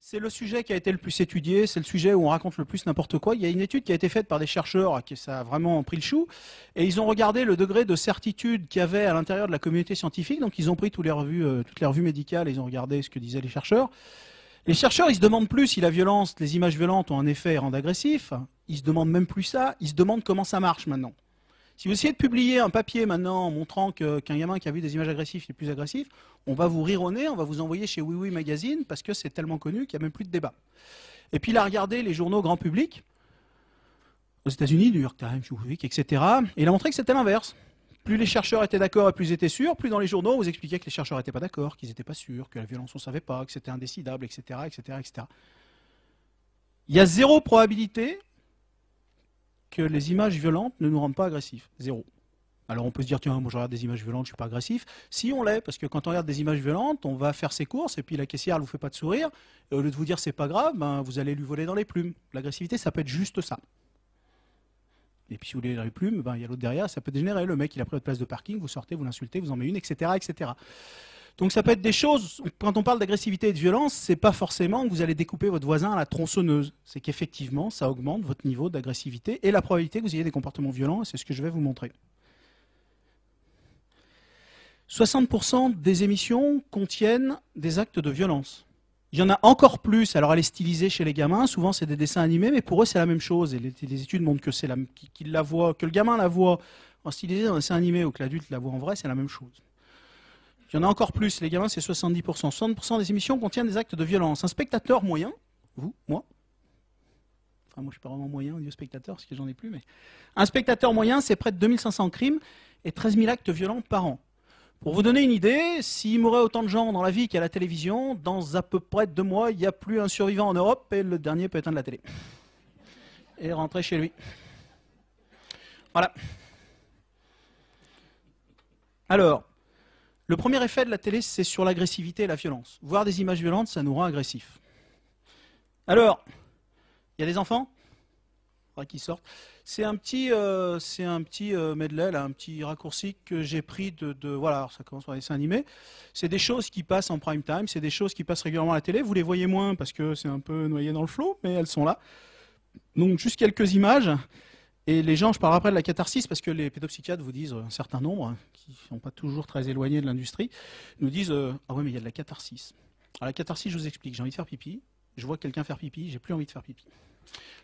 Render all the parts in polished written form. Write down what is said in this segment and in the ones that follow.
C'est le sujet qui a été le plus étudié, c'est le sujet où on raconte le plus n'importe quoi. Il y a une étude qui a été faite par des chercheurs, qui ça a vraiment pris le chou, et ils ont regardé le degré de certitude qu'il y avait à l'intérieur de la communauté scientifique. Donc ils ont pris toutes les revues médicales, et ils ont regardé ce que disaient les chercheurs. Les chercheurs, ils se demandent plus si la violence, les images violentes ont un effet et rendent agressif. Ils se demandent même plus ça, ils se demandent comment ça marche maintenant. Si vous essayez de publier un papier maintenant montrant qu'un gamin qui a vu des images agressives est plus agressif, on va vous rire au nez, on va vous envoyer chez Oui Oui Magazine parce que c'est tellement connu qu'il n'y a même plus de débat. Et puis il a regardé les journaux grand public, aux États-Unis, New York Times, Newsweek, etc. Et il a montré que c'était l'inverse. Plus les chercheurs étaient d'accord et plus ils étaient sûrs, plus dans les journaux on vous expliquait que les chercheurs n'étaient pas d'accord, qu'ils n'étaient pas sûrs, que la violence on ne savait pas, que c'était indécidable, etc., etc., etc. Il y a zéro probabilité que les images violentes ne nous rendent pas agressifs. Zéro. Alors on peut se dire, tiens, moi je regarde des images violentes, je ne suis pas agressif. Si on l'est, parce que quand on regarde des images violentes, on va faire ses courses, et puis la caissière ne vous fait pas de sourire, et au lieu de vous dire c'est pas grave, ben, vous allez lui voler dans les plumes. L'agressivité, ça peut être juste ça. Et puis si vous voulez dans les plumes, ben, il y a l'autre derrière, ça peut dégénérer. Le mec, il a pris votre place de parking, vous sortez, vous l'insultez, vous en mettez une, etc., etc. Donc ça peut être des choses, quand on parle d'agressivité et de violence, c'est pas forcément que vous allez découper votre voisin à la tronçonneuse. C'est qu'effectivement, ça augmente votre niveau d'agressivité et la probabilité que vous ayez des comportements violents, et c'est ce que je vais vous montrer. 60% des émissions contiennent des actes de violence. Il y en a encore plus, alors elle est stylisée chez les gamins, souvent c'est des dessins animés, mais pour eux c'est la même chose, et les études montrent que c'est qu'ils la voient, que le gamin la voit en stylisé dans un dessin animé ou que l'adulte la voit en vrai, c'est la même chose. Il y en a encore plus, les gamins c'est 70%. 60% des émissions contiennent des actes de violence. Un spectateur moyen, vous, moi, enfin moi je suis pas vraiment moyen au niveau spectateur parce que j'en ai plus, mais un spectateur moyen c'est près de 2500 crimes et 13 000 actes violents par an. Pour vous donner une idée, s'il mourait autant de gens dans la vie qu'à la télévision, dans à peu près 2 mois, il n'y a plus un survivant en Europe et le dernier peut éteindre la télé. Et rentrer chez lui. Voilà. Alors, le premier effet de la télé, c'est sur l'agressivité et la violence. Voir des images violentes, ça nous rend agressifs. Alors, il y a des enfants qui sortent. C'est un petit medley, là, un petit raccourci que j'ai pris voilà, alors ça commence par des dessins animés. C'est des choses qui passent en prime time, c'est des choses qui passent régulièrement à la télé. Vous les voyez moins parce que c'est un peu noyé dans le flot, mais elles sont là. Donc juste quelques images. Et les gens, je parlerai après de la catharsis, parce que les pédopsychiatres vous disent, un certain nombre, qui ne sont pas toujours très éloignés de l'industrie, nous disent ah ouais, mais il y a de la catharsis. Alors la catharsis, je vous explique, j'ai envie de faire pipi, je vois quelqu'un faire pipi, j'ai plus envie de faire pipi.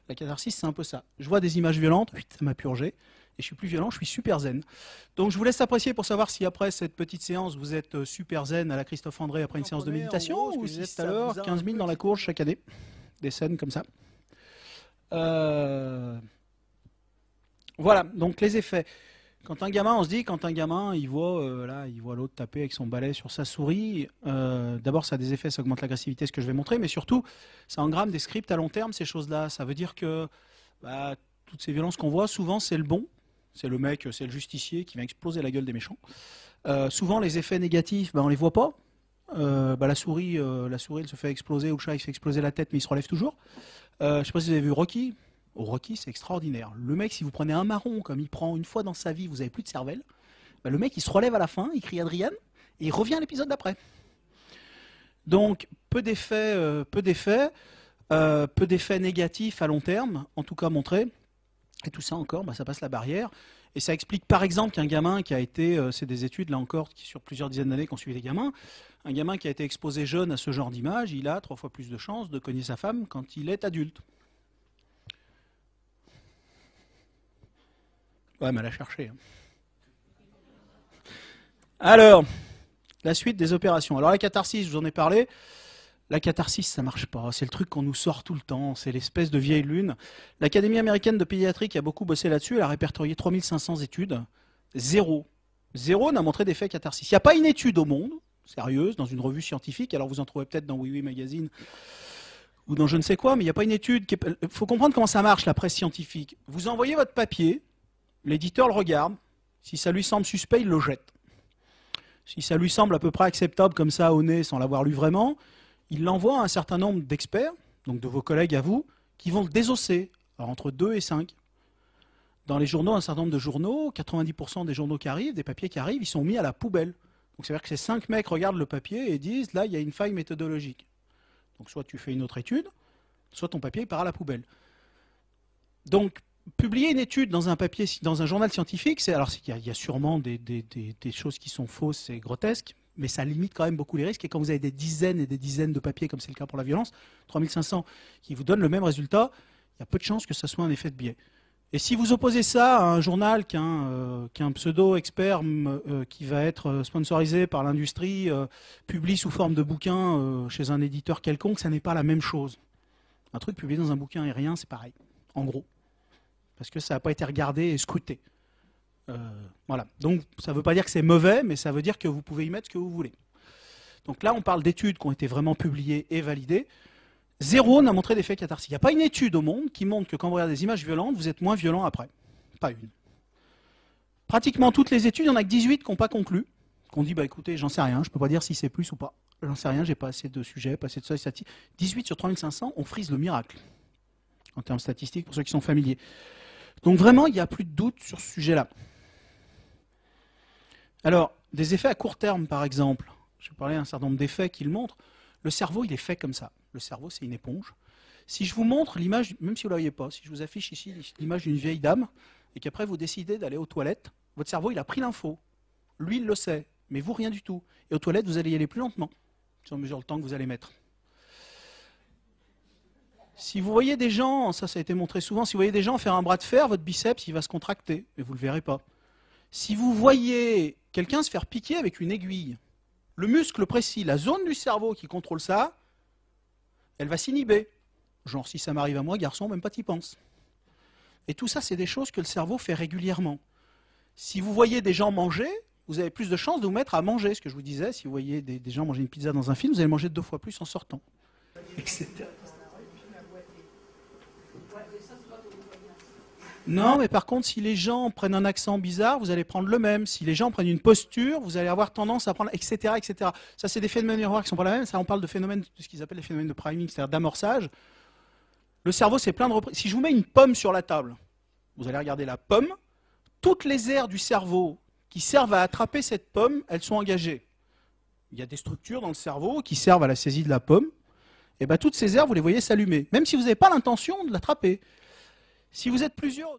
La catharsis, c'est un peu ça. Je vois des images violentes, ça m'a purgé, et je suis plus violent, je suis super zen. Donc je vous laisse apprécier pour savoir si après cette petite séance, vous êtes super zen à la Christophe André après une séance de méditation, ou si c'est alors 15 000 dans la courge chaque année. Des scènes comme ça. Voilà, donc les effets. Quand un gamin, on se dit, quand un gamin, il voit l'autre taper avec son balai sur sa souris, d'abord ça a des effets, ça augmente l'agressivité, ce que je vais montrer, mais surtout, ça engramme des scripts à long terme, ces choses-là. Ça veut dire que toutes ces violences qu'on voit, souvent c'est le bon, c'est le mec, c'est le justicier qui va exploser la gueule des méchants. Souvent les effets négatifs, on les voit pas. La souris, elle se fait exploser, ou le chat il se fait exploser la tête, mais il se relève toujours. Je sais pas si vous avez vu Rocky. Rocky, c'est extraordinaire. Le mec, si vous prenez un marron comme il prend une fois dans sa vie, vous n'avez plus de cervelle, le mec, il se relève à la fin, il crie Adrian, et il revient à l'épisode d'après. Donc, peu d'effets négatifs à long terme, en tout cas montrés. Et tout ça encore, ça passe la barrière. Et ça explique par exemple qu'un gamin qui a été, c'est des études là encore, qui sur plusieurs dizaines d'années qu'on suivi des gamins, un gamin qui a été exposé jeune à ce genre d'image, il a 3 fois plus de chances de cogner sa femme quand il est adulte. Ouais, mais elle a cherché. Alors, la suite des opérations. Alors la catharsis, je vous en ai parlé. La catharsis, ça marche pas. C'est le truc qu'on nous sort tout le temps. C'est l'espèce de vieille lune. L'Académie américaine de pédiatrie qui a beaucoup bossé là-dessus, elle a répertorié 3500 études. Zéro n'a montré d'effet catharsis. Il n'y a pas une étude au monde, sérieuse, dans une revue scientifique. Alors vous en trouvez peut-être dans Oui Oui Magazine ou dans je ne sais quoi, mais il n'y a pas une étude. Il faut comprendre comment ça marche, la presse scientifique. Vous envoyez votre papier, l'éditeur le regarde. Si ça lui semble suspect, il le jette. Si ça lui semble à peu près acceptable comme ça au nez, sans l'avoir lu vraiment, il l'envoie à un certain nombre d'experts, donc de vos collègues à vous, qui vont le désosser, alors entre 2 et 5. Dans les journaux, un certain nombre de journaux, 90% des journaux qui arrivent, des papiers qui arrivent, ils sont mis à la poubelle. Donc c'est-à-dire que ces 5 mecs regardent le papier et disent, là, il y a une faille méthodologique. Donc soit tu fais une autre étude, soit ton papier part à la poubelle. Donc publier une étude dans un papier, dans un journal scientifique, alors il y a sûrement des choses qui sont fausses et grotesques, mais ça limite quand même beaucoup les risques. Et quand vous avez des dizaines et des dizaines de papiers, comme c'est le cas pour la violence, 3500 qui vous donnent le même résultat, il y a peu de chances que ça soit un effet de biais. Et si vous opposez ça à un journal qu'un pseudo-expert qui va être sponsorisé par l'industrie, publie sous forme de bouquin chez un éditeur quelconque, ça n'est pas la même chose. Un truc publié dans un bouquin aérien, c'est pareil, en gros. Parce que ça n'a pas été regardé et scruté. Voilà. Donc ça ne veut pas dire que c'est mauvais, mais ça veut dire que vous pouvez y mettre ce que vous voulez. Donc là, on parle d'études qui ont été vraiment publiées et validées. Zéro n'a montré d'effet catharsique. Il n'y a pas une étude au monde qui montre que quand vous regardez des images violentes, vous êtes moins violent après. Pas une. Pratiquement toutes les études, il y en a que 18 qui n'ont pas conclu, qui ont dit, bah écoutez, j'en sais rien, je ne peux pas dire si c'est plus ou pas. J'en sais rien, j'ai pas assez de sujets, pas assez de seuils statistiques. 18 sur 3500, on frise le miracle, en termes statistiques, pour ceux qui sont familiers. Donc vraiment, il n'y a plus de doute sur ce sujet-là. Alors, des effets à court terme, par exemple. Je vais parler d'un certain nombre d'effets qui le montrent. Le cerveau, il est fait comme ça. Le cerveau, c'est une éponge. Si je vous montre l'image, même si vous ne la voyez pas, si je vous affiche ici l'image d'une vieille dame, et qu'après vous décidez d'aller aux toilettes, votre cerveau, il a pris l'info. Lui, il le sait, mais vous, rien du tout. Et aux toilettes, vous allez y aller plus lentement, si on mesure le temps que vous allez mettre. Si vous voyez des gens, ça a été montré souvent, si vous voyez des gens faire un bras de fer, votre biceps, il va se contracter, mais vous ne le verrez pas. Si vous voyez quelqu'un se faire piquer avec une aiguille, le muscle précis, la zone du cerveau qui contrôle ça, elle va s'inhiber. Genre, si ça m'arrive à moi, garçon, même pas t'y penses. Et tout ça, c'est des choses que le cerveau fait régulièrement. Si vous voyez des gens manger, vous avez plus de chances de vous mettre à manger. Ce que je vous disais, si vous voyez des gens manger une pizza dans un film, vous allez manger 2 fois plus en sortant. Etc. Non, mais par contre, si les gens prennent un accent bizarre, vous allez prendre le même. Si les gens prennent une posture, vous allez avoir tendance à prendre, etc., etc. Ça, c'est des phénomènes miroirs qui ne sont pas la même. Ça, on parle de phénomènes, de ce qu'ils appellent les phénomènes de priming, c'est-à-dire d'amorçage. Le cerveau, c'est plein de reprises. Si je vous mets une pomme sur la table, vous allez regarder la pomme. Toutes les aires du cerveau qui servent à attraper cette pomme, elles sont engagées. Il y a des structures dans le cerveau qui servent à la saisie de la pomme. Et bien, toutes ces aires, vous les voyez s'allumer, même si vous n'avez pas l'intention de l'attraper. Si vous êtes plusieurs...